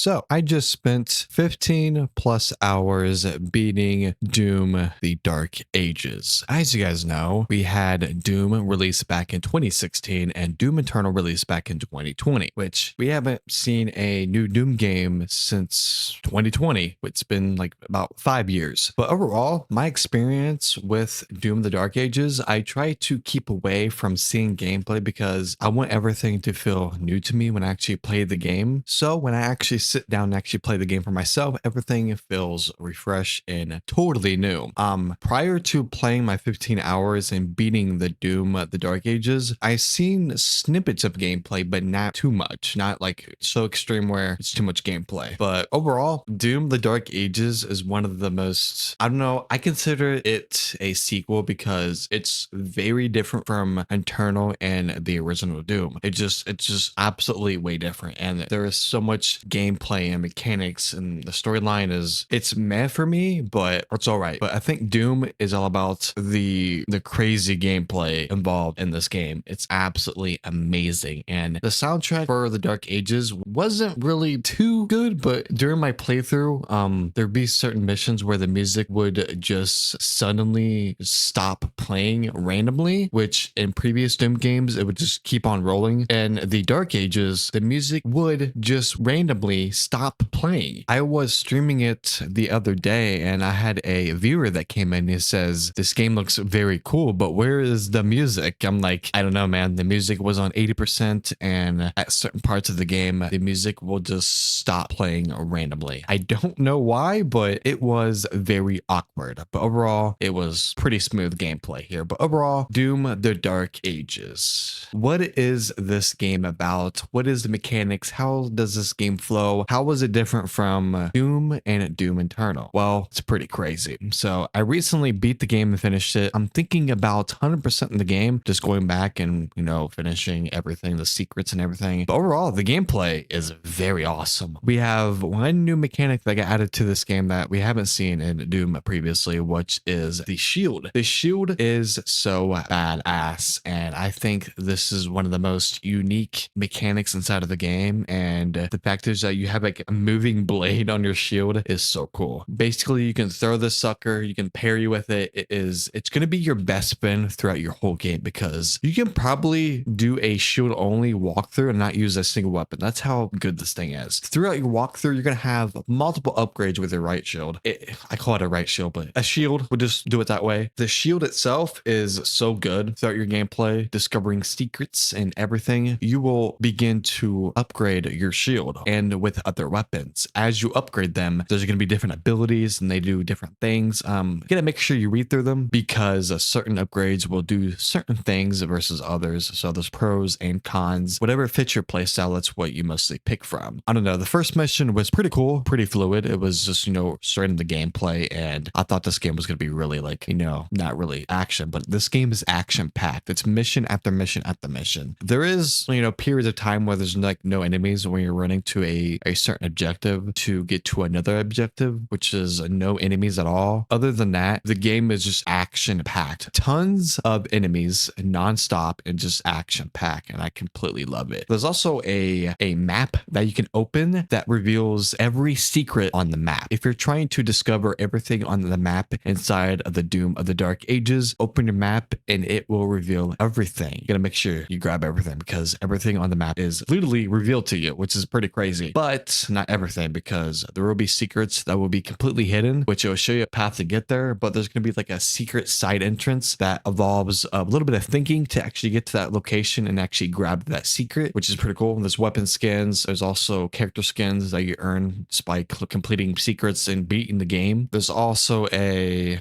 So I just spent 15 plus hours beating Doom the Dark Ages. As you guys know, we had Doom released back in 2016 and Doom Eternal released back in 2020, which we haven't seen a new Doom game since 2020. It's been like about 5 years. But overall, my experience with Doom the Dark Ages, I try to keep away from seeing gameplay because I want everything to feel new to me when I actually play the game. So when I actually sit down and actually play the game for myself, everything feels refreshed and totally new. Prior to playing my 15 hours and beating the Doom the Dark Ages, I've seen snippets of gameplay, but not too much, not like so extreme where it's too much gameplay. But overall, Doom the Dark Ages is one of the most, I don't know, I consider it a sequel because it's very different from Eternal and the original Doom. It's just absolutely way different, and there is so much gameplay and mechanics, and the storyline it's meh for me, but it's all right. But I think Doom is all about the crazy gameplay involved in this game. It's absolutely amazing, and the soundtrack for the Dark Ages wasn't really too good, but during my playthrough, there'd be certain missions where the music would just suddenly stop playing randomly, which in previous Doom games it would just keep on rolling. And the Dark Ages, the music would just randomly stop playing. I was streaming it the other day and I had a viewer that came in and says, "This game looks very cool, but where is the music?" I'm like, I don't know, man. The music was on 80%, and at certain parts of the game, the music will just stop playing randomly. I don't know why, but it was very awkward. But overall, it was pretty smooth gameplay here. But overall, Doom the Dark Ages. What is this game about? What is the mechanics? How does this game flow? How was it different from Doom and Doom Eternal? Well, it's pretty crazy. So I recently beat the game and finished it. I'm thinking about 100% in the game, just going back and, finishing everything, the secrets and everything. But overall, the gameplay is very awesome. We have one new mechanic that got added to this game that we haven't seen in Doom previously, which is the shield. The shield is so badass, and I think this is one of the most unique mechanics inside of the game. And the fact is that you have like a moving blade on your shield is so cool. Basically, you can throw this sucker, you can parry with it. It's going to be your best spin throughout your whole game because you can probably do a shield only walkthrough and not use a single weapon. That's how good this thing is. Throughout your walkthrough, you're going to have multiple upgrades with your right shield. I call it a right shield, but a shield would just do it that way. The shield itself is so good throughout your gameplay, discovering secrets and everything. You will begin to upgrade your shield and with other weapons. As you upgrade them, there's going to be different abilities and they do different things. You got to make sure you read through them because certain upgrades will do certain things versus others. So there's pros and cons. Whatever fits your playstyle, that's what you mostly pick from. I don't know. The first mission was pretty cool, pretty fluid. It was just, straight into gameplay. And I thought this game was going to be really like, not really action, but this game is action packed. It's mission after mission after mission. There is, periods of time where there's like no enemies when you're running to a certain objective to get to another objective, which is no enemies at all. Other than that, the game is just action packed. Tons of enemies nonstop and just action packed. And I completely love it. There's also a map that you can open that reveals every secret on the map. If you're trying to discover everything on the map inside of the Doom of the Dark Ages, open your map and it will reveal everything. You gotta make sure you grab everything because everything on the map is literally revealed to you, which is pretty crazy. But not everything, because there will be secrets that will be completely hidden, which will show you a path to get there. But there's gonna be like a secret side entrance that involves a little bit of thinking to actually get to that location and actually grab that secret, which is pretty cool. There's weapon skins. There's also character skins that you earn just by completing secrets and beating the game. There's also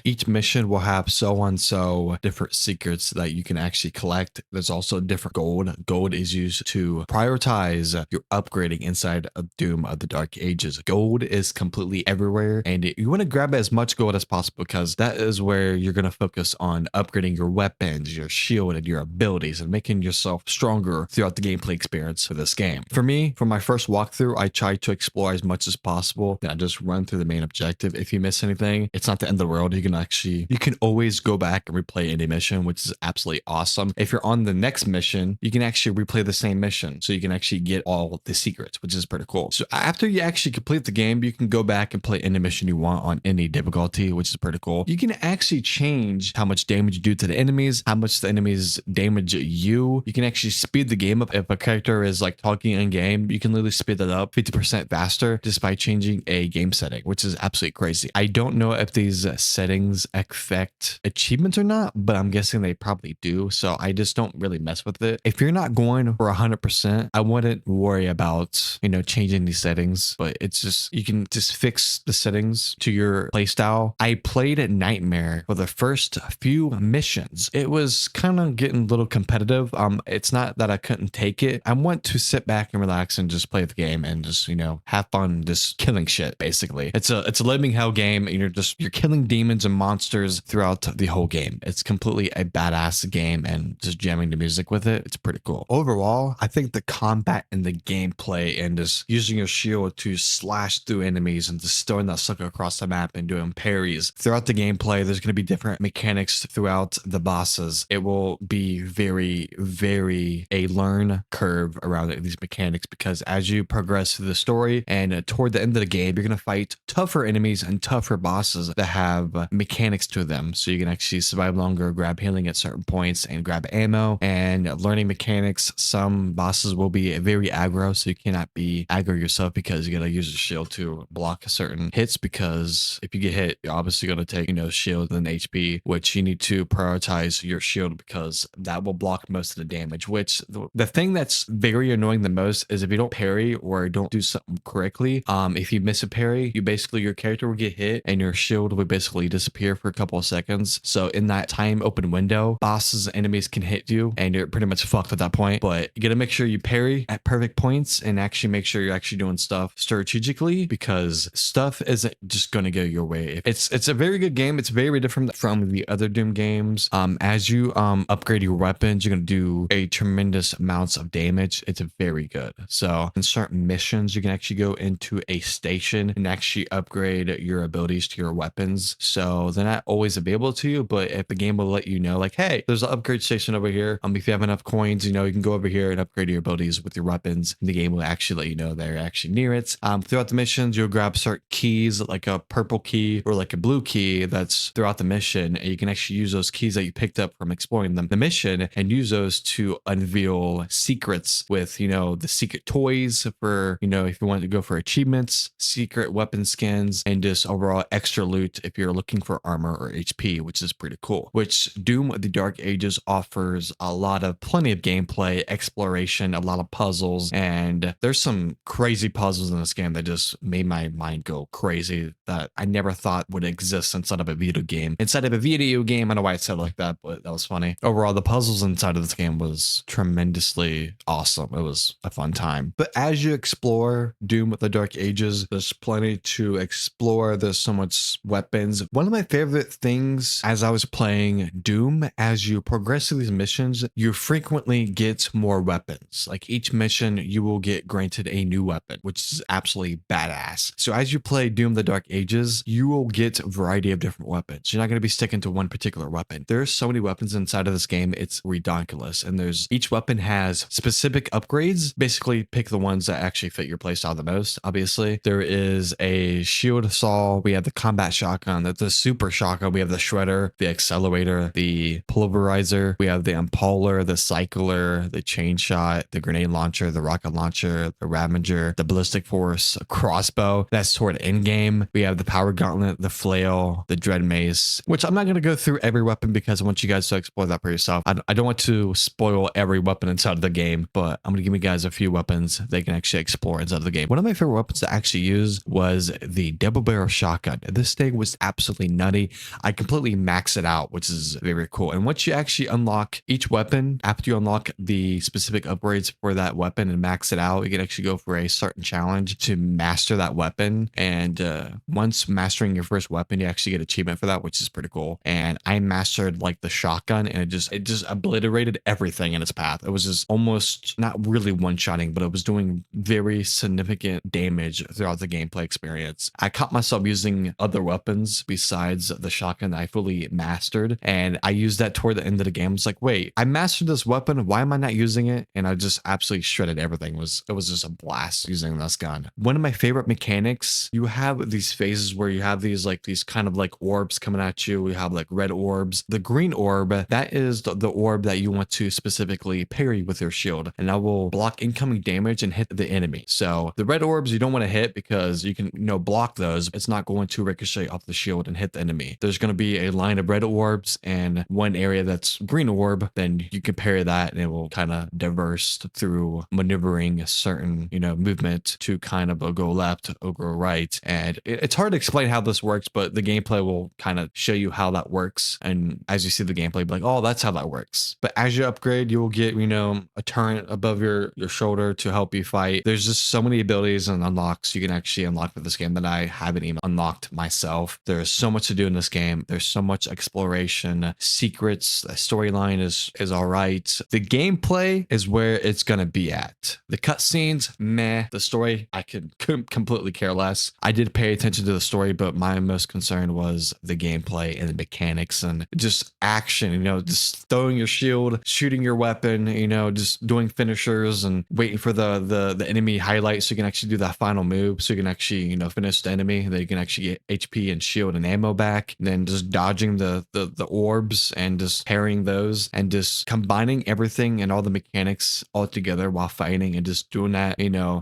each mission will have so different secrets that you can actually collect. There's also different gold. Gold is used to prioritize your upgrading inside of Doom of the Dark Ages. Gold is completely everywhere, and you want to grab as much gold as possible because that is where you're going to focus on upgrading your weapons, your shield, and your abilities, and making yourself stronger throughout the gameplay experience for this game. For me, for my first walkthrough, I tried to explore as much as possible. Then I just run through the main objective. If you miss anything, it's not the end of the world. You can always go back and replay any mission, which is absolutely awesome. If you're on the next mission, you can actually replay the same mission, so you can actually get all the secrets, which is pretty cool. So after you actually complete the game, you can go back and play any mission you want on any difficulty, which is pretty cool. You can actually change how much damage you do to the enemies, how much the enemies damage you. You can actually speed the game up. If a character is like talking in game, you can literally speed that up 50% faster just by changing a game setting, which is absolutely crazy. I don't know if these settings affect achievements or not, but I'm guessing they probably do. So I just don't really mess with it. If you're not going for 100%, I wouldn't worry about, changing these settings, but it's just, you can just fix the settings to your playstyle. I played at Nightmare for the first few missions. It was kind of getting a little competitive. It's not that I couldn't take it. I want to sit back and relax and just play the game and just, have fun just killing shit, basically. It's a living hell game, and you're killing demons and monsters throughout the whole game. It's completely a badass game, and just jamming the music with it, it's pretty cool. Overall, I think the combat and the gameplay and just using your shield to slash through enemies and just throwing that sucker across the map and doing parries throughout the gameplay, there's going to be different mechanics throughout the bosses. It will be very, very a learn curve around these mechanics, because as you progress through the story and toward the end of the game, you're going to fight tougher enemies and tougher bosses that have mechanics to them. So you can actually survive longer, grab healing at certain points, and grab ammo and learning mechanics. Some bosses will be very aggro, so you cannot be aggro yourself, because you got to use a shield to block certain hits, because if you get hit, you're obviously going to take, shield and HP, which you need to prioritize your shield, because that will block most of the damage. Which the thing that's very annoying the most is if you don't parry or don't do something correctly. If you miss a parry, your character will get hit and your shield will basically disappear for a couple of seconds. So in that time open window, bosses and enemies can hit you and you're pretty much fucked at that point. But you gotta make sure you parry at perfect points and actually make sure you're actually doing stuff strategically, because stuff isn't just gonna go your way. It's a very good game. It's very different from the other Doom games. As you upgrade your weapons, you're gonna do a tremendous amounts of damage. It's very good. So in certain missions, you can actually go into a station and actually upgrade your abilities to your weapons. So they're not always available to you, but if the game will let you know, like, hey, there's an upgrade station over here. If you have enough coins, you can go over here and upgrade your abilities with your weapons. And the game will actually let you know they're actually near it. Throughout the missions, you'll grab certain keys, like a purple key or like a blue key that's throughout the mission. And you can actually use those keys that you picked up from exploring the mission and use those to unveil secrets with, the secret toys for, if you want to go for achievements, secret weapon skins, and just overall extra loot if you're looking for armor or HP, which is pretty cool. Which Doom: The Dark Ages offers plenty of gameplay, exploration, a lot of puzzles, and there's some crazy puzzles in this game that just made my mind go crazy that I never thought would exist inside of a video game. Inside of a video game, I don't know why I said it like that, but that was funny. Overall, the puzzles inside of this game was tremendously awesome. It was a fun time. But as you explore Doom: The Dark Ages, there's plenty to explore. There's so much weapons. One of my favorite things as I was playing Doom, as you progress through these missions, you frequently get more weapons. Like each mission, you will get granted a new weapon, which is absolutely badass. So as you play Doom: The Dark Ages, you will get a variety of different weapons. You're not going to be sticking to one particular weapon. There's so many weapons inside of this game, it's ridiculous. And each weapon has specific upgrades. Basically, pick the ones that actually fit your playstyle the most. Obviously, there is a shield saw. We have the combat shotgun, the super shotgun. We have the shredder, the accelerator, the pulverizer. We have the impaler, the cycler, the chain shot, the grenade launcher, the rocket launcher, the ravager, the ballistic force, a crossbow. That's toward end game. We have the power gauntlet, the flail, the dread mace, which I'm not going to go through every weapon because I want you guys to explore that for yourself. I don't want to spoil every weapon inside of the game, but I'm going to give you guys a few weapons they can actually explore inside of the game. One of my favorite weapons to actually use was the double barrel shotgun. This thing was absolutely nutty. I completely maxed it out, which is very cool. And once you actually unlock each weapon, after you unlock the specific upgrades for that weapon and max it out, you can actually go for a certain challenge to master that weapon. And once mastering your first weapon, you actually get achievement for that, which is pretty cool. And I mastered like the shotgun, and it just obliterated everything in its path. It was just almost not really one-shotting, but it was doing very significant damage throughout the gameplay experience. I caught myself using other weapons besides the shotgun that I fully mastered, and I used that toward the end of the game. It's like, wait, I mastered this weapon. Why am I not using it? And I just absolutely shredded everything. It was just a blast. badass using this gun. One of my favorite mechanics, you have these phases where you have these kind of like orbs coming at you. We have like red orbs. The green orb, that is the orb that you want to specifically parry with your shield, and that will block incoming damage and hit the enemy. So the red orbs you don't want to hit because you can, block those. It's not going to ricochet off the shield and hit the enemy. There's going to be a line of red orbs and one area that's green orb. Then you can parry that and it will kind of diverse through maneuvering a certain, movement to kind of go left or go right. And it's hard to explain how this works, but the gameplay will kind of show you how that works. And as you see the gameplay, be like, oh, that's how that works. But as you upgrade, you will get, a turret above your shoulder to help you fight. There's just so many abilities and unlocks you can actually unlock for this game that I haven't even unlocked myself. There's so much to do in this game. There's so much exploration, secrets. The storyline is all right. The gameplay is where it's gonna be at. The cutscenes, meh. The story, I could completely care less. I did pay attention to the story, but my most concern was the gameplay and the mechanics and just action. Just throwing your shield, shooting your weapon. Just doing finishers and waiting for the enemy highlight so you can actually do that final move. So you can actually finish the enemy. Then you can actually get HP and shield and ammo back. And then just dodging the orbs and just parrying those and just combining everything and all the mechanics all together while fighting and just doing that,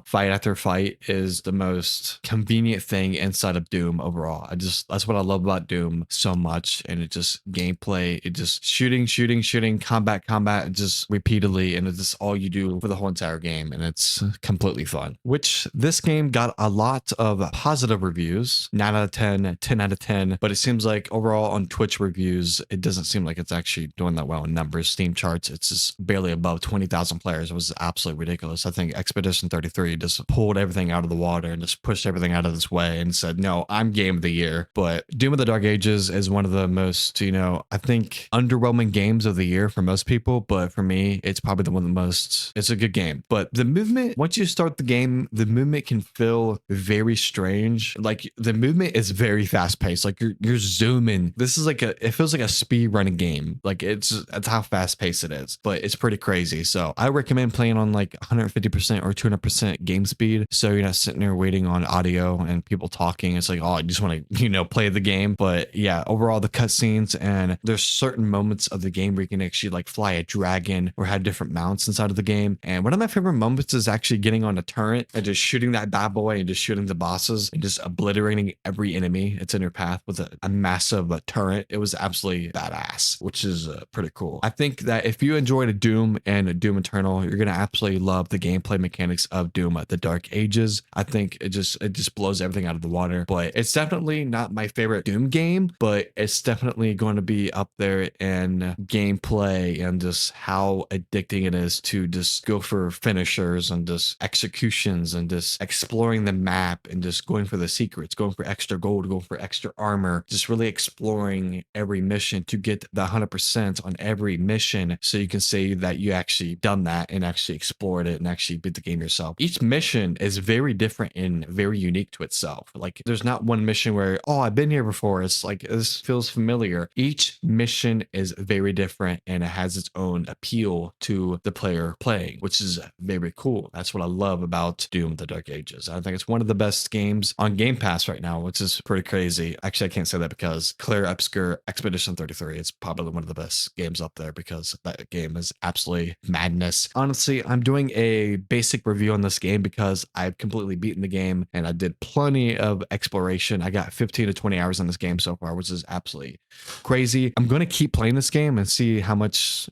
fight after fight is the most convenient thing inside of Doom overall. That's what I love about Doom so much. And it just gameplay, it just shooting, combat, just repeatedly. And it's just all you do for the whole entire game. And it's completely fun, which this game got a lot of positive reviews, 9 out of 10, 10 out of 10. But it seems like overall on Twitch reviews, it doesn't seem like it's actually doing that well in numbers. Steam charts, it's just barely above 20,000 players. It was absolutely ridiculous. I think Expedition 33 just pulled everything out of the water and just pushed everything out of its way and said, no, I'm game of the year. But Doom of the Dark Ages is one of the most, I think underwhelming games of the year for most people. But for me, it's probably the one of the most, it's a good game. But the movement, once you start the game, the movement can feel very strange. Like the movement is very fast paced. Like you're zooming. This is it feels like a speed running game. Like that's how fast paced it is, but it's pretty crazy. So I recommend playing on like 150% or 200% game speed. So you're not sitting there waiting on audio and people talking. It's like, oh, I just want to, play the game. But yeah, overall the cutscenes, and there's certain moments of the game where you can actually like fly a dragon or have different mounts inside of the game. And one of my favorite moments is actually getting on a turret and just shooting that bad boy and just shooting the bosses and just obliterating every enemy that's in your path with a massive turret. It was absolutely badass, which is pretty cool. I think that if you enjoyed a Doom and a Doom Eternal, you're gonna absolutely love the gameplay mechanics of Doom the Dark Ages. I think it just blows everything out of the water. But it's definitely not my favorite Doom game, but it's definitely going to be up there in gameplay and just how addicting it is to just go for finishers and just executions and just exploring the map and just going for the secrets, going for extra gold, going for extra armor, just really exploring every mission to get the 100% on every mission so you can say that you actually done that and actually explored it and actually beat the game yourself. Each mission is very different and very unique to itself. Like there's not one mission where, oh, I've been here before. It's like, this feels familiar. Each mission is very different and it has its own appeal to the player playing, which is very cool. That's what I love about Doom the Dark Ages. I think it's one of the best games on Game Pass right now, which is pretty crazy. Actually, I can't say that because Clear Obscure Expedition 33 is probably one of the best games up there because that game is absolutely madness. Honestly, I'm doing a basic review on this game because I've completely beaten the game and I did plenty of exploration. I got 15 to 20 hours on this game so far, which is absolutely crazy. I'm going to keep playing this game and see how much,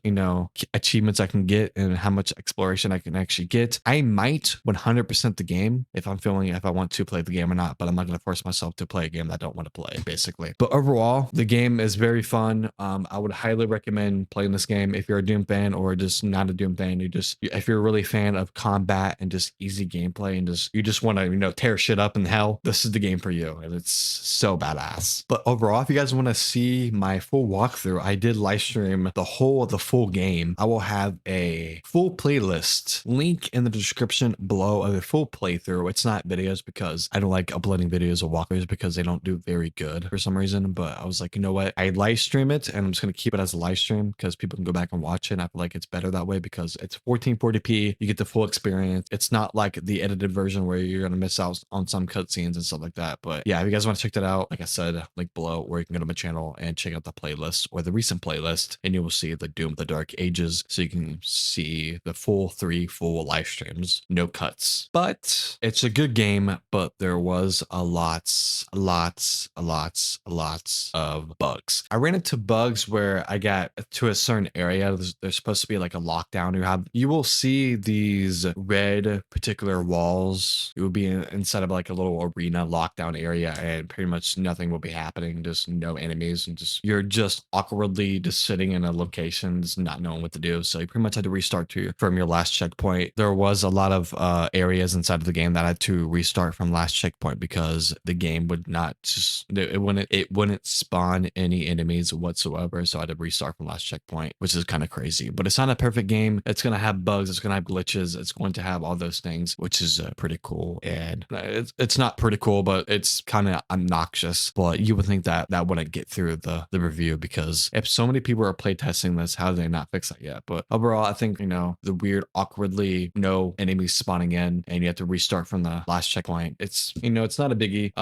achievements I can get and how much exploration I can actually get. I might 100% the game if I want to play the game or not, but I'm not going to force myself to play a game that I don't want to play, basically. But overall, the game is very fun. I would highly recommend playing this game if you're a Doom fan or just not a Doom fan. If you're really a fan of combat and just easy gameplay and you just want to, tear shit up in hell, this is the game for you. And it's so badass. But overall, if you guys want to see my full walkthrough, I did live stream the full game. I will have a full playlist link in the description below of a full playthrough. It's not videos because I don't like uploading videos of walkthroughs because they don't do very good for some reason. But I was like, you know what? I live stream it and I'm just going to keep it as a live stream because people can go back and watch it. And I feel like it's better that way because it's 1440p. You get the full experience. It's not not like the edited version where you're gonna miss out on some cutscenes and stuff like that. But yeah, if you guys want to check that out, like I said, link below, or you can go to my channel and check out the playlist or the recent playlist, and you will see the Doom the Dark Ages, so you can see the three full live streams, no cuts. But it's a good game, but there was lots of bugs. I ran into bugs where I got to a certain area. There's supposed to be like a lockdown. You will see these red particular walls. It will be inside of like a little arena lockdown area, and pretty much nothing will be happening. Just no enemies, and you're just awkwardly just sitting in a location, just not knowing what to do. So you pretty much had to restart from your last checkpoint. There was a lot of areas inside of the game that I had to restart from last checkpoint because the game would not it wouldn't spawn any enemies whatsoever. So I had to restart from last checkpoint, which is kind of crazy. But it's not a perfect game. It's gonna have bugs. It's gonna have glitches. It's going to have all those things, which is pretty cool. And it's not pretty cool, but it's kind of obnoxious. But you would think that wouldn't get through the review, because if so many people are playtesting this, how do they not fix that yet? But overall, I think, the weird awkwardly no enemies spawning in and you have to restart from the last checkpoint. It's it's not a biggie.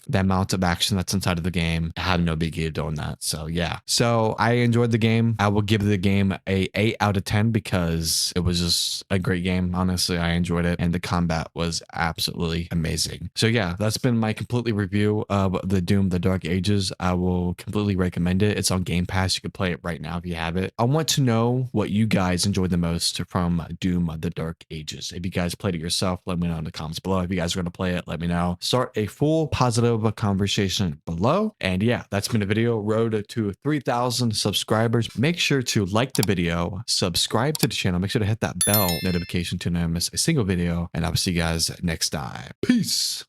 The amount of action that's inside of the game, I had no biggie doing that. So yeah. So I enjoyed the game. I will give the game a 8 out of 10 because it was just a great game. Honestly, I enjoyed it, and the combat was absolutely amazing. So yeah, that's been my completely review of the Doom the Dark Ages. I will completely recommend it. It's on Game Pass. You can play it right now if you have it. I want to know what you guys enjoyed the most from Doom the Dark Ages. If you guys played it yourself, let me know in the comments below. If you guys are going to play it, let me know. Start a full positive conversation below. And yeah, that's been a video. Road to 3,000 subscribers. Make sure to like the video, subscribe to the channel, make sure to hit that bell notification to not miss a single video, and I'll see you guys next time. Peace.